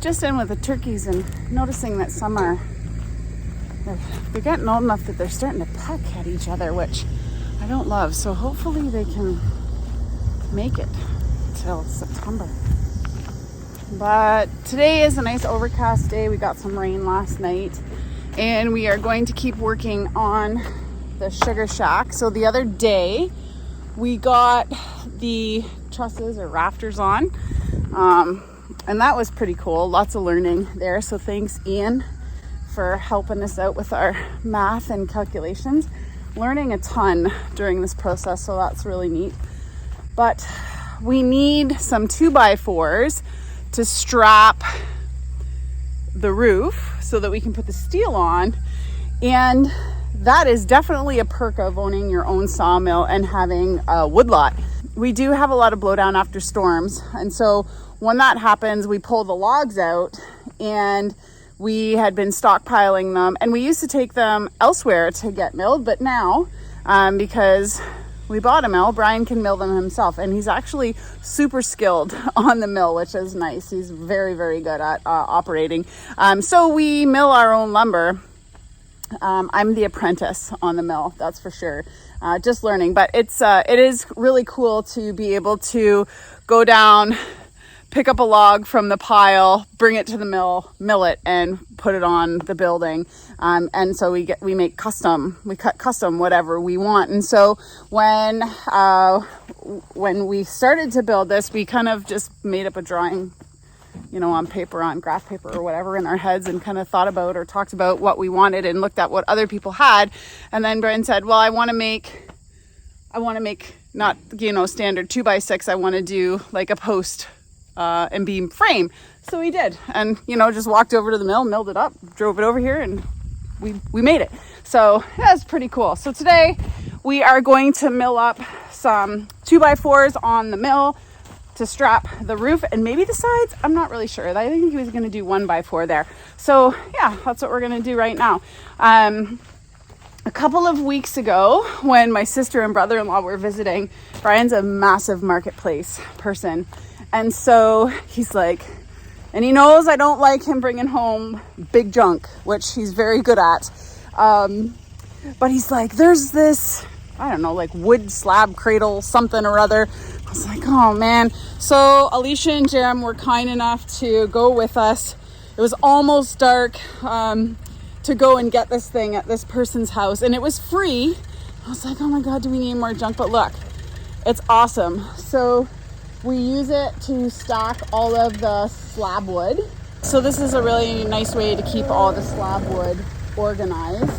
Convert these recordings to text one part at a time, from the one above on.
just in with the turkeys and noticing that some are, they're getting old enough that they're starting to peck at each other, which I don't love. So hopefully they can make it till September. But today is a nice overcast day. We got some rain last night, and we are going to keep working on the sugar shack. So the other day we got the trusses or rafters on, and that was pretty cool. Lots of learning there. So thanks, Ian, for helping us out with our math and calculations. Learning a ton during this process, so that's really neat. But we need some 2x4s to strap the roof so that we can put the steel on. And that is definitely a perk of owning your own sawmill and having a woodlot. We do have a lot of blowdown after storms, and so when that happens, we pull the logs out, and we had been stockpiling them, and we used to take them elsewhere to get milled, but now because we bought a mill, Brian can mill them himself, and he's actually super skilled on the mill, which is nice. He's very, very good at operating. So we mill our own lumber. I'm the apprentice on the mill, that's for sure. Just learning, but it is really cool to be able to go down, pick up a log from the pile, bring it to the mill it, and put it on the building. And so we cut custom whatever we want. And so when we started to build this, we kind of just made up a drawing, on paper, on graph paper or whatever, in our heads, and kind of thought about or talked about what we wanted and looked at what other people had. And then Brian said, well, I want to make not, standard 2x6. I want to do like a post and beam frame. So we did, and just walked over to the mill, milled it up, drove it over here, and we made it. So that's pretty cool. So today we are going to mill up some 2x4s on the mill to strap the roof and maybe the sides. I'm not really sure. I think he was going to do 1x4 there. So yeah, that's what we're going to do right now. A couple of weeks ago, when my sister and brother-in-law were visiting, Brian's a massive marketplace person. And so he's like, and he knows I don't like him bringing home big junk, which he's very good at. But he's like, there's this, I don't know, like wood slab cradle, something or other. I was like, oh man. So Alicia and Jerem were kind enough to go with us. It was almost dark to go and get this thing at this person's house, and it was free. I was like, oh my God, do we need more junk? But look, it's awesome. So we use it to stack all of the slab wood. So this is a really nice way to keep all the slab wood organized.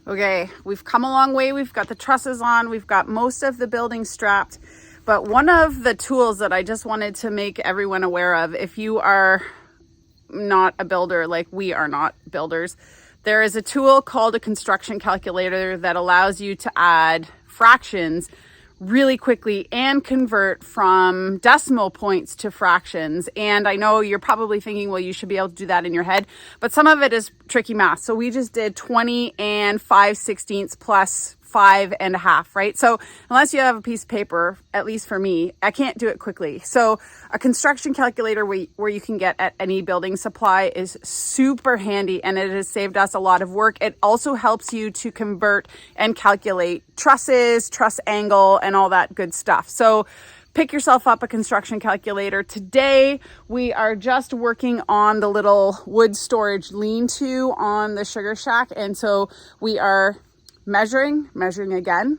Okay, we've come a long way. We've got the trusses on. We've got most of the building strapped. But one of the tools that I just wanted to make everyone aware of, if you are not a builder, like we are not builders, there is a tool called a construction calculator that allows you to add fractions really quickly and convert from decimal points to fractions. And I know you're probably thinking, well, you should be able to do that in your head, but some of it is tricky math. So we just did 20 and 5/16 plus 5.5, right? So unless you have a piece of paper, at least for me, I can't do it quickly. So a construction calculator where you can get at any building supply is super handy, and it has saved us a lot of work. It also helps you to convert and calculate trusses, truss angle, and all that good stuff. So pick yourself up a construction calculator. Today, we are just working on the little wood storage lean-to on the Sugar Shack. And so we are measuring again,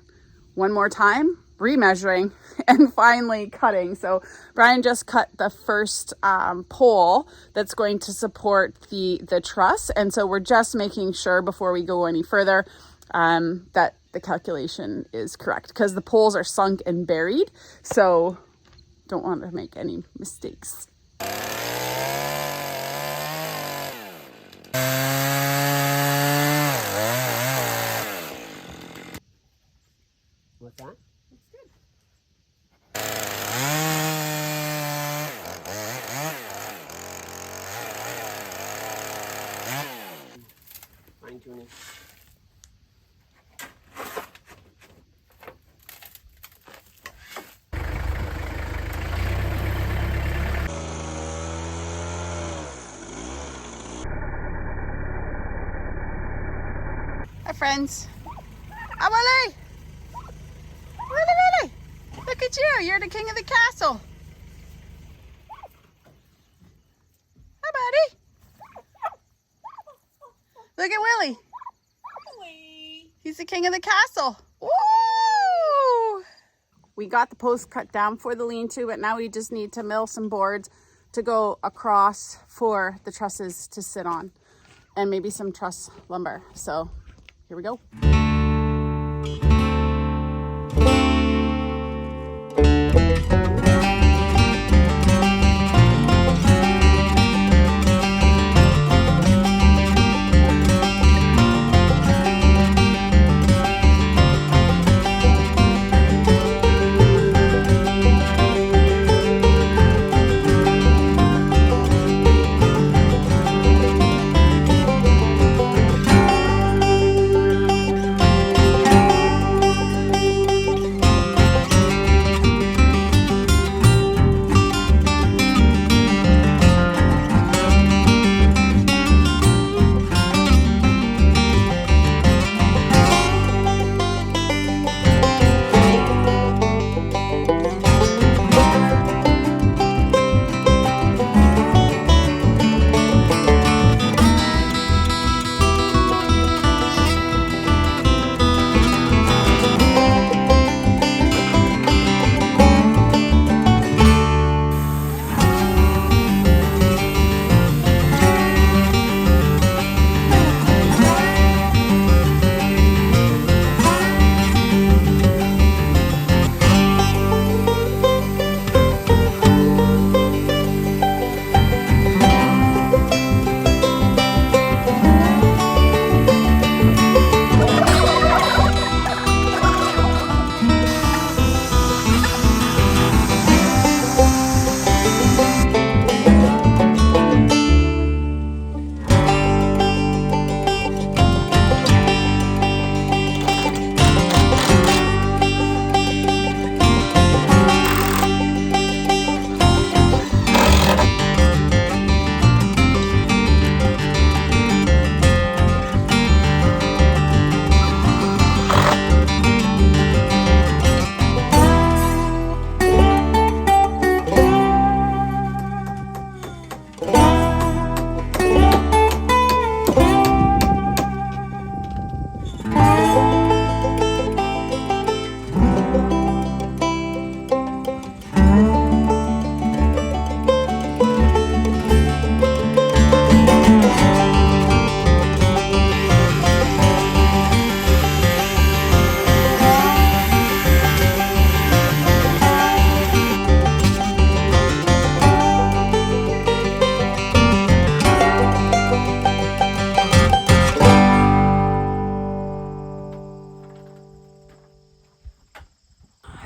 one more time, remeasuring, and finally cutting. So Brian just cut the first pole that's going to support the truss. And so we're just making sure before we go any further that the calculation is correct, because the poles are sunk and buried. So don't want to make any mistakes. What's that? That's good. Fine tuning. Hi, friends. Hi, Willie. Willie. Look at you. You're the king of the castle. Hi, buddy. Look at Willie. He's the king of the castle. Woo! We got the post cut down for the lean-to, but now we just need to mill some boards to go across for the trusses to sit on, and maybe some truss lumber. So here we go.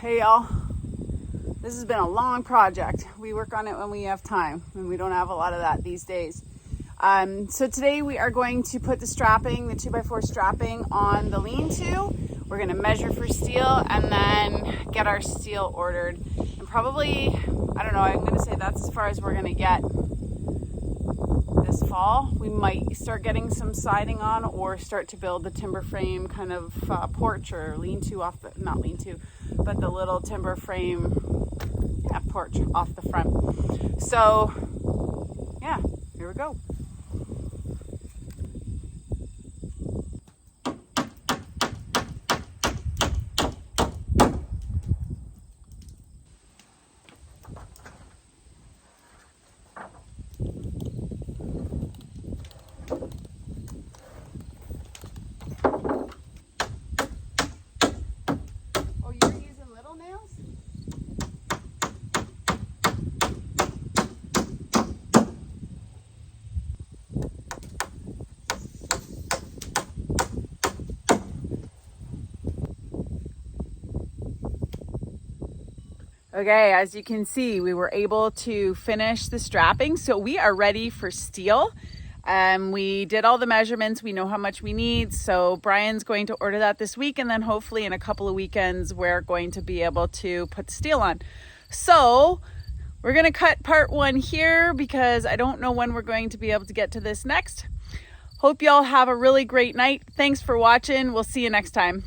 Hey y'all, this has been a long project. We work on it when we have time, and we don't have a lot of that these days. So today we are going to put the strapping, the 2x4 strapping on the lean-to. We're gonna measure for steel and then get our steel ordered. And probably, I don't know, I'm gonna say that's as far as we're gonna get this fall. We might start getting some siding on or start to build the timber frame kind of porch or lean-to off the, not lean-to, but the little timber frame porch off the front. So yeah, here we go. Oh, you're using little nails? Okay, as you can see, we were able to finish the strapping, so we are ready for steel. We did all the measurements, we know how much we need, so Brian's going to order that this week, and then hopefully in a couple of weekends we're going to be able to put the steel on. So we're gonna cut part 1 here because I don't know when we're going to be able to get to this next. Hope y'all have a really great night. Thanks for watching. We'll see you next time.